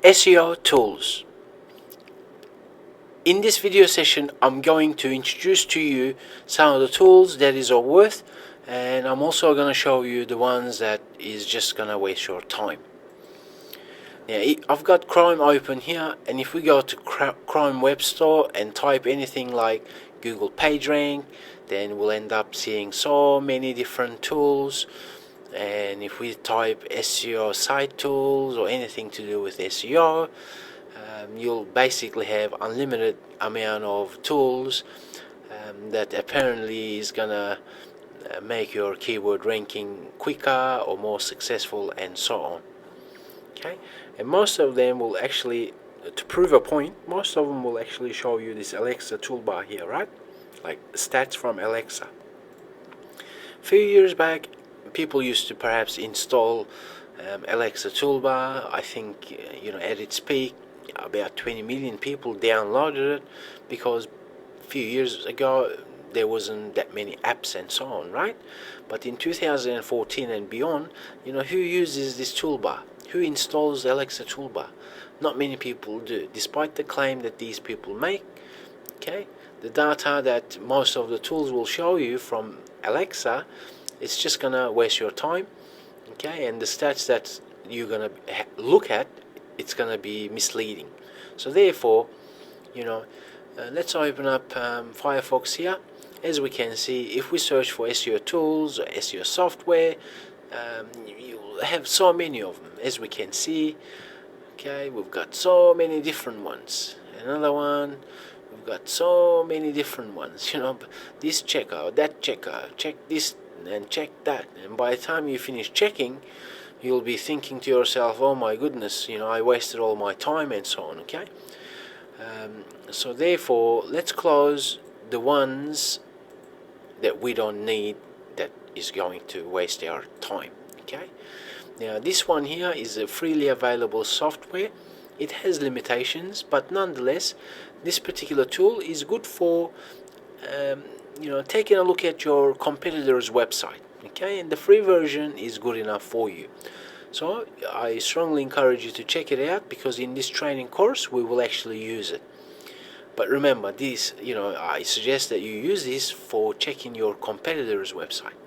SEO Tools. In this video session, I'm going to introduce to you some of the tools that is of worth, and I'm also going to show you the ones that is just going to waste your time. Now, I've got Chrome open here, and if we go to Chrome Web Store and type anything like Google PageRank, then we'll end up seeing so many different tools. And if we type SEO site tools or anything to do with SEO, you'll basically have unlimited amount of tools that apparently is gonna make your keyword ranking quicker or more successful, and so on. Okay, and most of them will actually, to prove a point, most of them will actually show you this Alexa toolbar here, right? Like stats from Alexa. A few years back, people used to perhaps install Alexa toolbar. I think at its peak, about 20 million people downloaded it, because a few years ago there wasn't that many apps and so on, right? But in 2014 and beyond, who uses this toolbar? Who installs Alexa toolbar? Not many people do, despite the claim that these people make. Okay, the data that most of the tools will show you from Alexa, it's just gonna waste your time. Okay, and the stats that you're gonna look at, it's gonna be misleading. So therefore, let's open up Firefox here. As we can see, if we search for SEO tools or SEO software, you'll have so many of them. As we can see, okay, we've got so many different ones. Another one, we've got so many different ones. This checker, that checker, check this and check that, and by the time you finish checking, you'll be thinking to yourself, oh my goodness, I wasted all my time and so on. Okay, so therefore, let's close the ones that we don't need, that is going to waste our time. Okay, now this one here is a freely available software. It has limitations, but nonetheless, this particular tool is good for taking a look at your competitor's website. Okay, and the free version is good enough for you. So I strongly encourage you to check it out, because in this training course we will actually use it. But remember, this, I suggest that you use this for checking your competitor's website.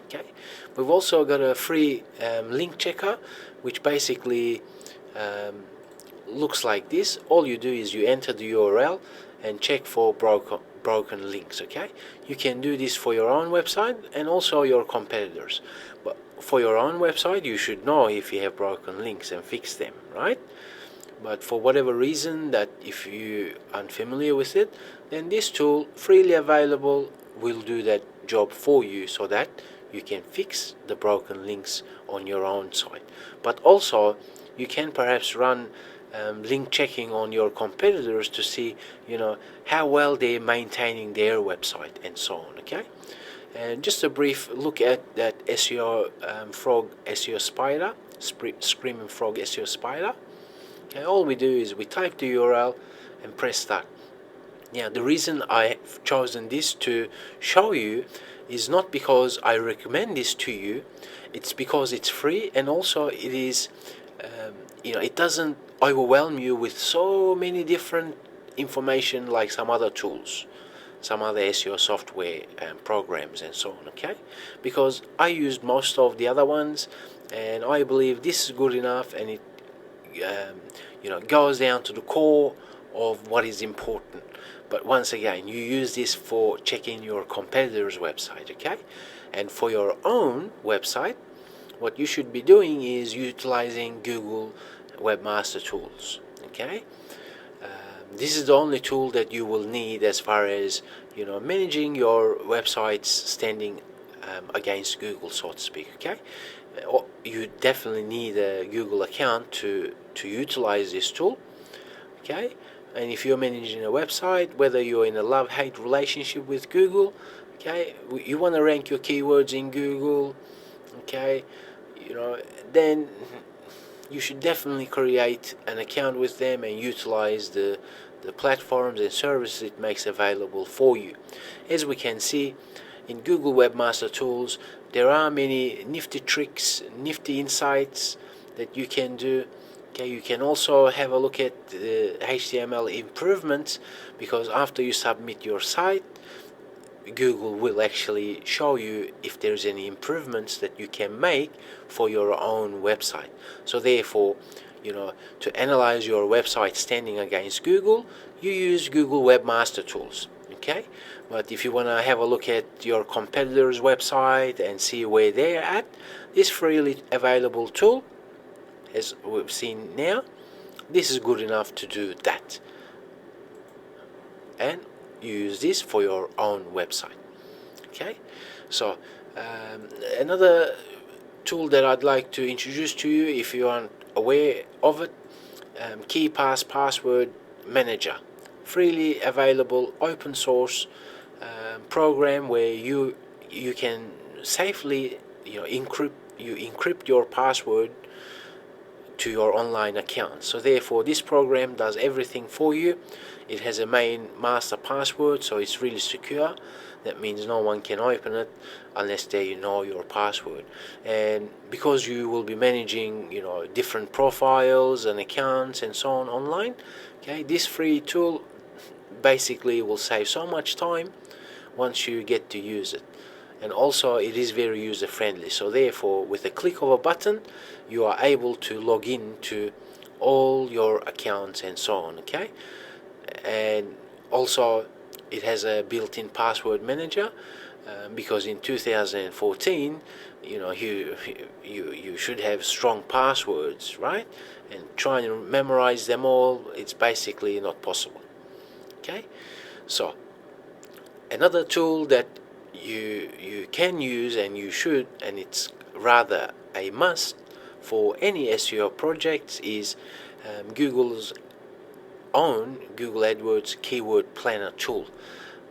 Okay, we've also got a free link checker, which basically looks like this. All you do is you enter the URL and check for broken links. Okay, you can do this for your own website and also your competitors. But for your own website, you should know if you have broken links and fix them, right? But for whatever reason, that if you are unfamiliar with it, then this tool, freely available, will do that job for you, so that you can fix the broken links on your own site. But also, you can perhaps run link checking on your competitors to see how well they're maintaining their website and so on. Okay, and just a brief look at that SEO Frog SEO Spider, Screaming Frog SEO Spider. Okay, all we do is we type the URL and press start. Now, the reason I've chosen this to show you is not because I recommend this to you. It's because it's free, and also it is it doesn't overwhelm you with so many different information like some other tools, some other SEO software and programs and so on. Okay, because I used most of the other ones, and I believe this is good enough, and it goes down to the core of what is important. But once again, you use this for checking your competitor's website. Okay, and for your own website, what you should be doing is utilizing Google Webmaster Tools. Okay, this is the only tool that you will need as far as managing your websites standing against Google, so to speak. Okay, you definitely need a Google account to utilize this tool. Okay, and if you're managing a website, whether you're in a love-hate relationship with Google, okay, you want to rank your keywords in Google, okay, then you should definitely create an account with them and utilize the platforms and services it makes available for you. As we can see, in Google Webmaster Tools, there are many nifty tricks, nifty insights that you can do. Okay, you can also have a look at the HTML improvements, because after you submit your site, Google will actually show you if there's any improvements that you can make for your own website. So therefore, to analyze your website standing against Google, you use Google Webmaster Tools. Okay, but if you want to have a look at your competitor's website and see where they're at, this freely available tool, as we've seen now, this is good enough to do that, and use this for your own website. Okay, so another tool that I'd like to introduce to you, if you aren't aware of it, KeePass Password Manager, freely available open source program where you can safely encrypt your password to your online account. So therefore, this program does everything for you. It has a main master password, so it's really secure. That means no one can open it unless they know your password. And because you will be managing different profiles and accounts and so on online, okay, this free tool basically will save so much time once you get to use it. And also it is very user friendly, so therefore with a click of a button you are able to log in to all your accounts and so on. Okay, and also it has a built-in password manager, because in 2014 you should have strong passwords, right? And trying to memorize them all, it's basically not possible. Okay, so another tool that you can use, and you should, and it's rather a must for any SEO projects, is Google's own Google AdWords Keyword Planner tool.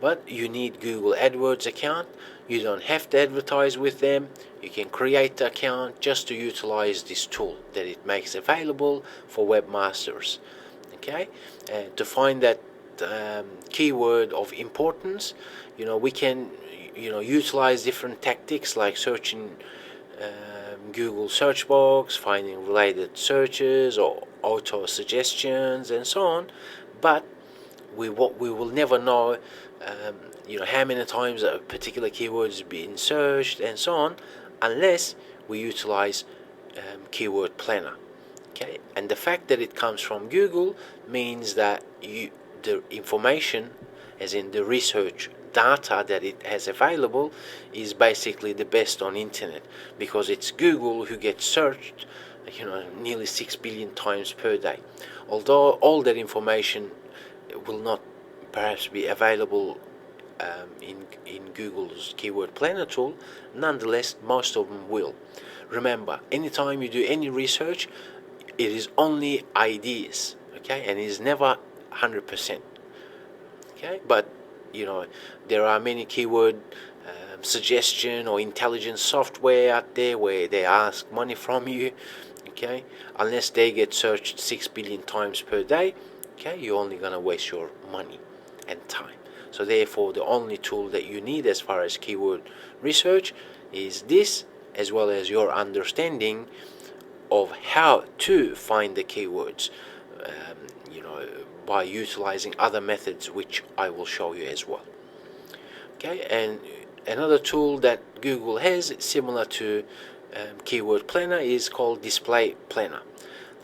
But you need Google AdWords account. You don't have to advertise with them. You can create the account just to utilize this tool that it makes available for webmasters. Okay, and to find that keyword of importance, we can utilize different tactics like searching Google search box, finding related searches or auto suggestions and so on. But we will never know how many times a particular keyword is being searched and so on, unless we utilize Keyword Planner. Okay, and the fact that it comes from Google means that the information, as in the research data that it has available, is basically the best on internet, because it's Google who gets searched nearly 6 billion times per day. Although all that information will not perhaps be available in Google's Keyword Planner tool, nonetheless most of them will. Remember, anytime you do any research, it is only ideas, okay, and it is never 100%. Okay, but there are many keyword suggestion or intelligence software out there where they ask money from you. Okay, unless they get searched 6 billion times per day, okay, you're only gonna waste your money and time. So therefore, the only tool that you need as far as keyword research is this, as well as your understanding of how to find the keywords, by utilizing other methods, which I will show you as well. Okay, and another tool that Google has similar to Keyword Planner is called Display Planner.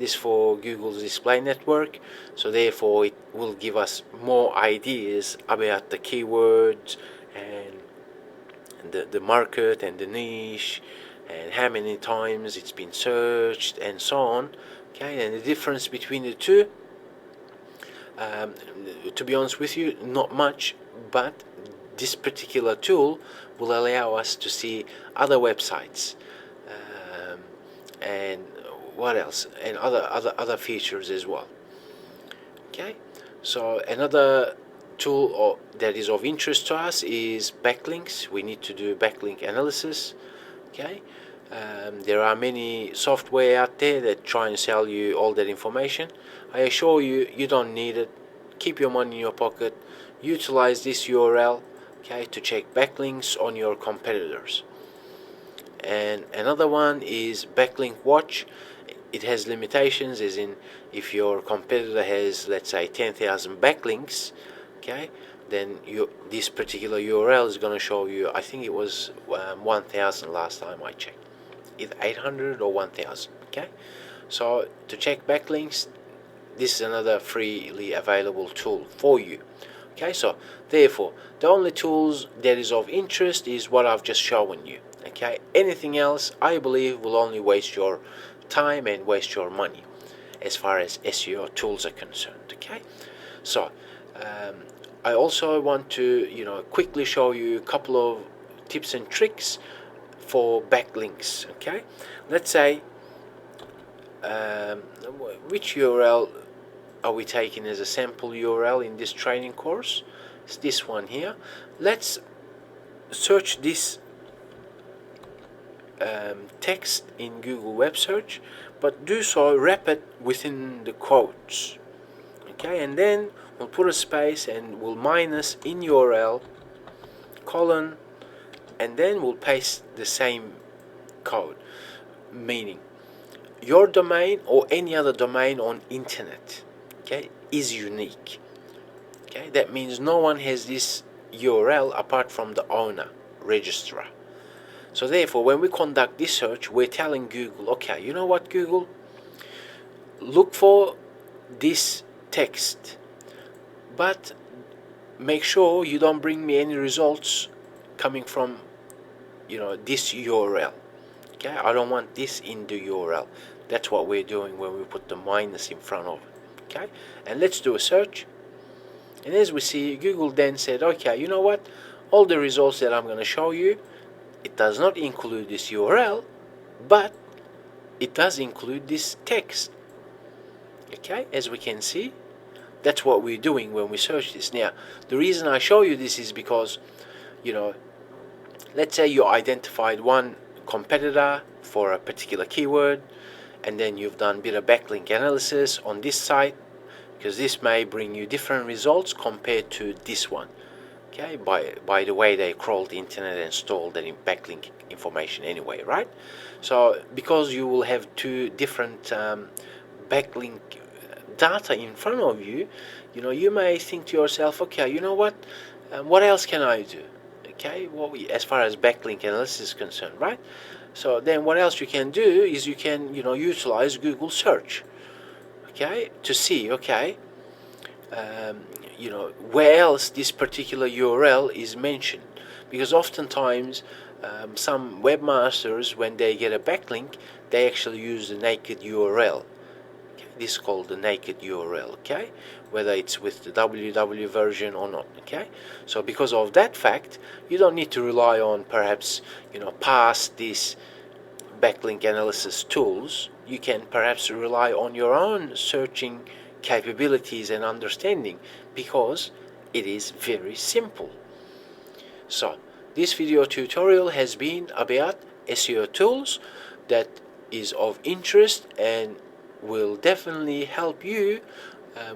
This for Google's display network, so therefore it will give us more ideas about the keywords and the market and the niche and how many times it's been searched and so on. Okay, and the difference between the two, to be honest with you, not much, but this particular tool will allow us to see other websites, and what else, and other features as well. Okay, so another tool that is of interest to us is backlinks. We need to do backlink analysis. Okay, there are many software out there that try and sell you all that information. I assure you, you don't need it. Keep your money in your pocket. Utilize this URL, okay, to check backlinks on your competitors. And another one is Backlink Watch. it has limitations, as in if your competitor has, let's say, 10,000 backlinks, okay, then this particular URL is going to show you, I think it was 1,000 last time I checked, either 800 or 1,000. Okay, so to check backlinks, this is another freely available tool for you. Okay, so therefore the only tools that is of interest is what I've just shown you. Okay, anything else I believe will only waste your time and waste your money as far as SEO tools are concerned. Okay, so I also want to quickly show you a couple of tips and tricks for backlinks. Okay, let's say which URL are we taking as a sample URL in this training course? It's this one here. Let's search this text in Google Web Search, but do so rapid within the quotes. Okay, and then we'll put a space and we'll minus in URL colon, and then we'll paste the same code, meaning your domain or any other domain on internet, okay, is unique. Okay, that means no one has this URL apart from the owner, registrar. So therefore, when we conduct this search, we're telling Google, okay, you know what, Google, look for this text, but make sure you don't bring me any results coming from this URL. Okay, I don't want this in the URL. That's what we're doing when we put the minus in front of it. Okay, and let's do a search. And as we see, Google then said, okay, you know what, all the results that I'm going to show you, it does not include this URL, but it does include this text. Okay, as we can see, that's what we're doing when we search this. Now, the reason I show you this is because, let's say you identified one competitor for a particular keyword, and then you've done a bit of backlink analysis on this site, because this may bring you different results compared to this one. Okay, by the way they crawled the internet and stole that backlink information anyway, right? So because you will have two different backlink data in front of you, you may think to yourself, okay, you know what else can I do? Okay, as far as backlink analysis is concerned, right? So then what else you can do is you can utilize Google search, okay, to see, okay, where else this particular URL is mentioned, because oftentimes some webmasters, when they get a backlink, they actually use the naked URL. Okay? This is called the naked URL, okay, whether it's with the www version or not. Okay, so because of that fact, you don't need to rely on perhaps past these backlink analysis tools. You can perhaps rely on your own searching capabilities and understanding, because it is very simple. So this video tutorial has been about SEO tools that is of interest and will definitely help you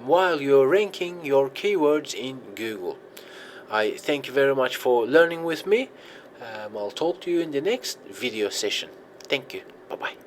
while you're ranking your keywords in Google. I thank you very much for learning with me. I'll talk to you in the next video session. Thank you. Bye-bye.